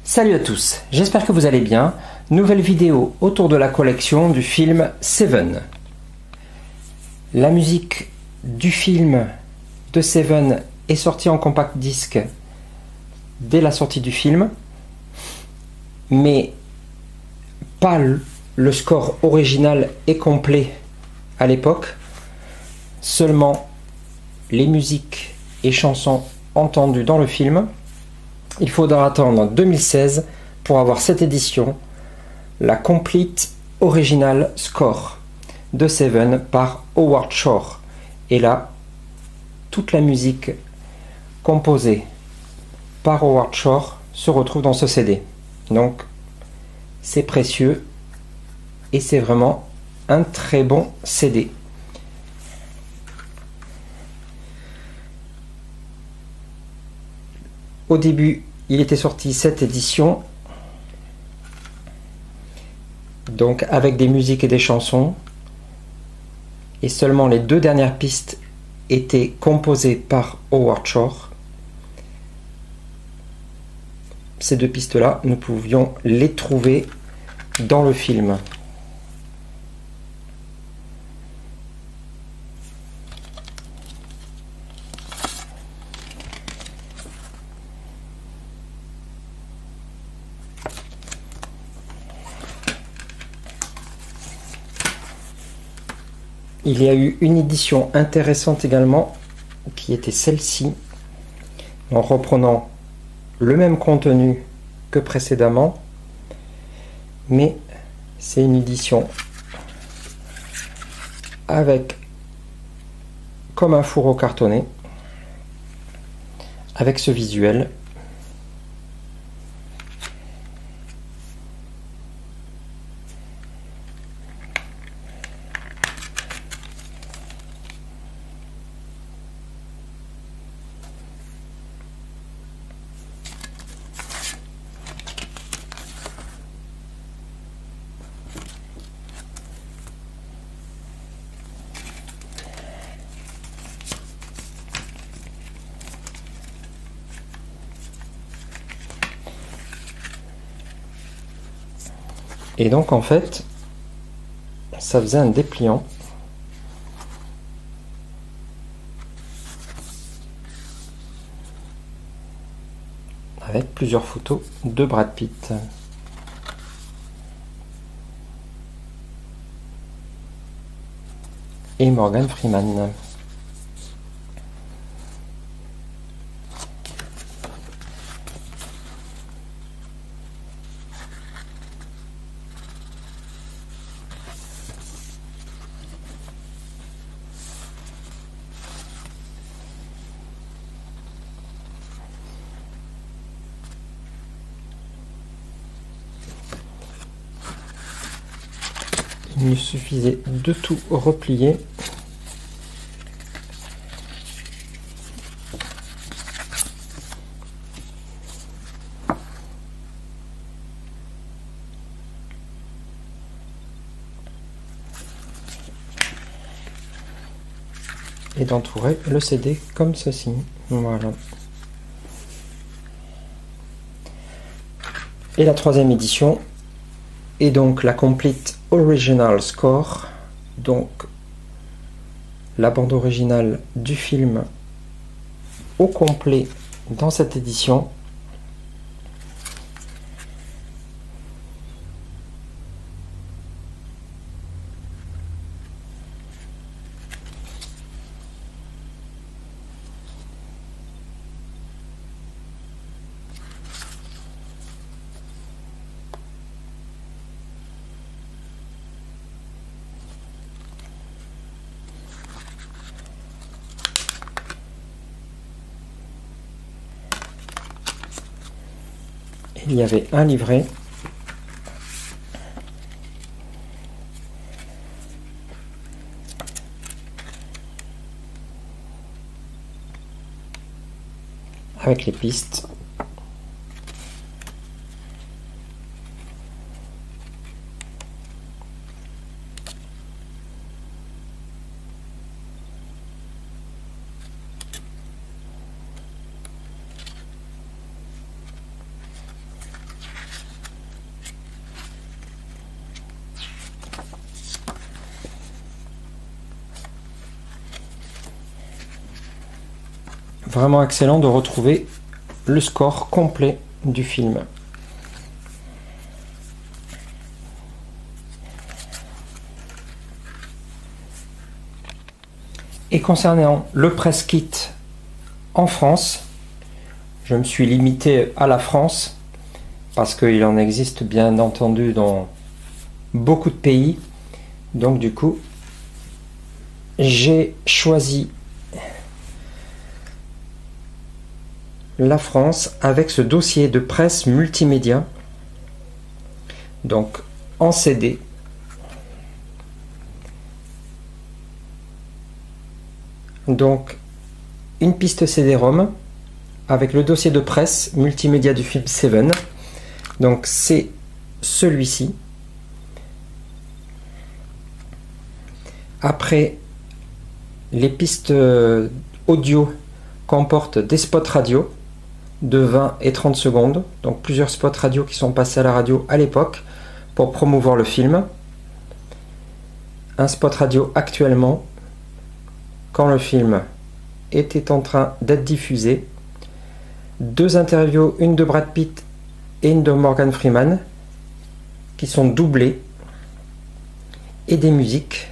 Salut à tous, j'espère que vous allez bien. Nouvelle vidéo autour de la collection du film Seven. La musique du film de Seven est sortie en compact disque dès la sortie du film, mais pas le score original et complet à l'époque, seulement les musiques et chansons entendues dans le film. Il faudra attendre 2016 pour avoir cette édition, la Complete Original Score de Seven par Howard Shore. Et là, toute la musique composée par Howard Shore se retrouve dans ce CD. Donc, c'est précieux et c'est vraiment un très bon CD. Au début, il était sorti cette édition, donc avec des musiques et des chansons, et seulement les deux dernières pistes étaient composées par Howard Shore. Ces deux pistes-là, nous pouvions les trouver dans le film. Il y a eu une édition intéressante également, qui était celle-ci, en reprenant le même contenu que précédemment, mais c'est une édition avec comme un fourreau cartonné, avec ce visuel. Et donc en fait, ça faisait un dépliant. Avec plusieurs photos de Brad Pitt. Et Morgan Freeman. Il me suffisait de tout replier. Et d'entourer le CD comme ceci. Voilà. Et la troisième édition est donc la Complete Original Score, donc la bande originale du film au complet dans cette édition. Il y avait un livret avec les pistes. vraiment excellent de retrouver le score complet du film. Et concernant le press kit en France, je me suis limité à la France parce qu'il en existe bien entendu dans beaucoup de pays. Donc du coup, j'ai choisi la France avec ce dossier de presse multimédia, donc en CD. Donc une piste CD-ROM avec le dossier de presse multimédia du film Seven. Donc c'est celui-ci. Après, les pistes audio comportent des spots radio de 20 et 30 secondes, donc plusieurs spots radio qui sont passés à la radio à l'époque pour promouvoir le film. Un spot radio actuellement, quand le film était en train d'être diffusé. 2 interviews, une de Brad Pitt et une de Morgan Freeman, qui sont doublées, et des musiques,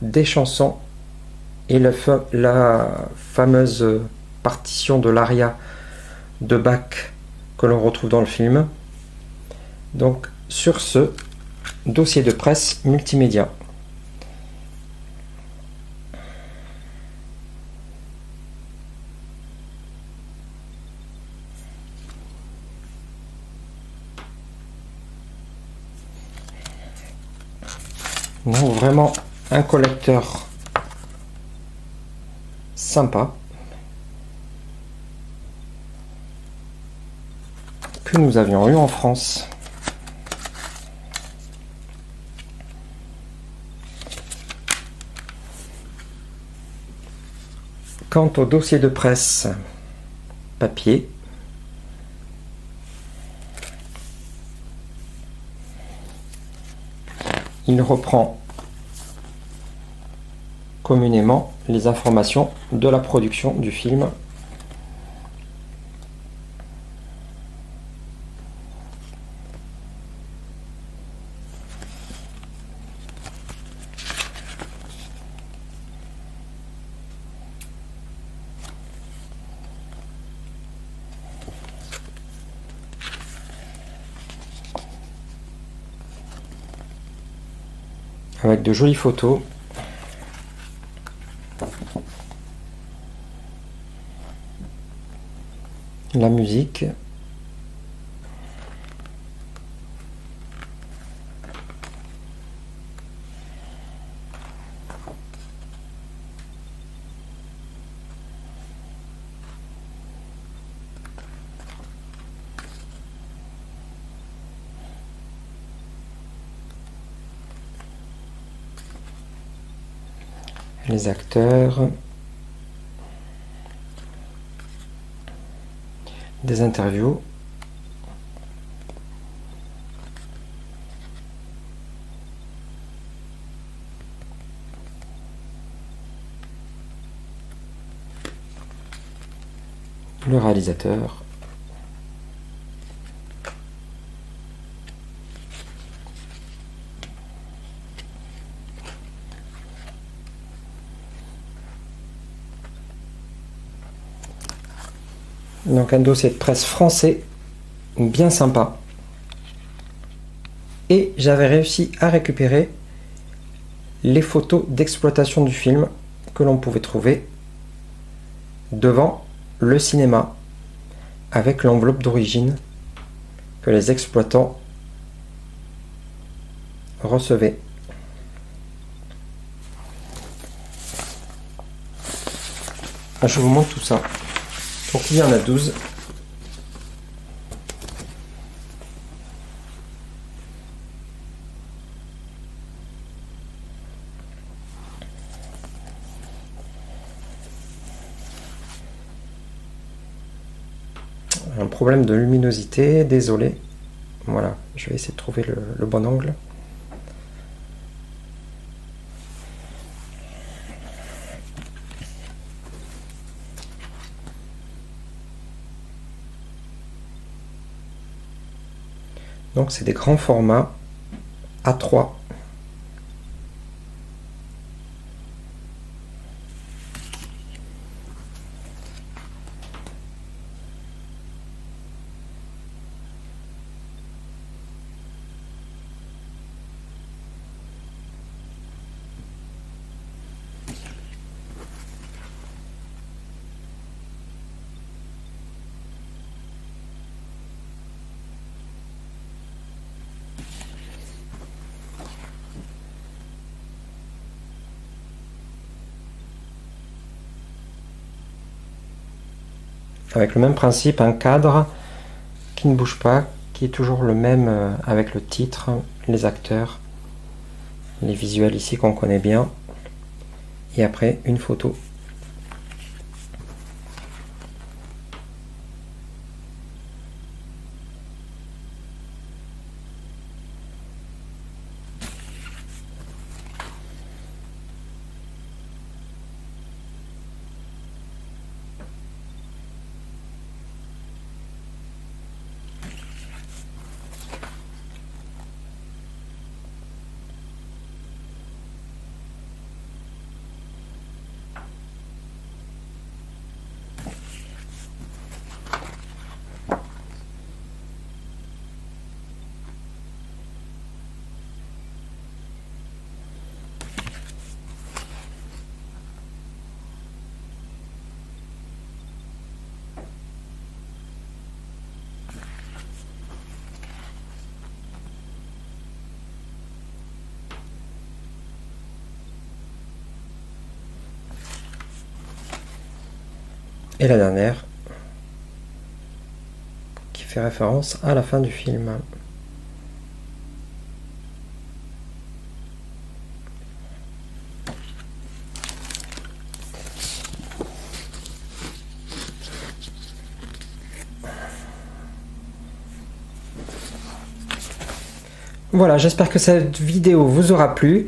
des chansons, et la fameuse partition de l'aria de Bach que l'on retrouve dans le film. Donc sur ce dossier de presse multimédia. Donc vraiment un collecteur sympa que nous avions eu en France. Quant au dossier de presse papier, il reprend communément les informations de la production du film. Avec de jolies photos. La musique. Les acteurs. Des interviews. Le réalisateur. Donc un dossier de presse français bien sympa. Et j'avais réussi à récupérer les photos d'exploitation du film que l'on pouvait trouver devant le cinéma avec l'enveloppe d'origine que les exploitants recevaient. Je vous montre tout ça. Donc il y en a 12. Un problème de luminosité, désolé. Voilà, je vais essayer de trouver le bon angle. Donc c'est des grands formats A3. Avec le même principe, un cadre qui ne bouge pas, qui est toujours le même avec le titre, les acteurs, les visuels ici qu'on connaît bien, et après une photo. Et la dernière, qui fait référence à la fin du film. Voilà, j'espère que cette vidéo vous aura plu.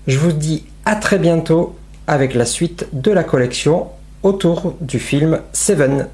Je vous dis à très bientôt avec la suite de la collection autour du film Seven.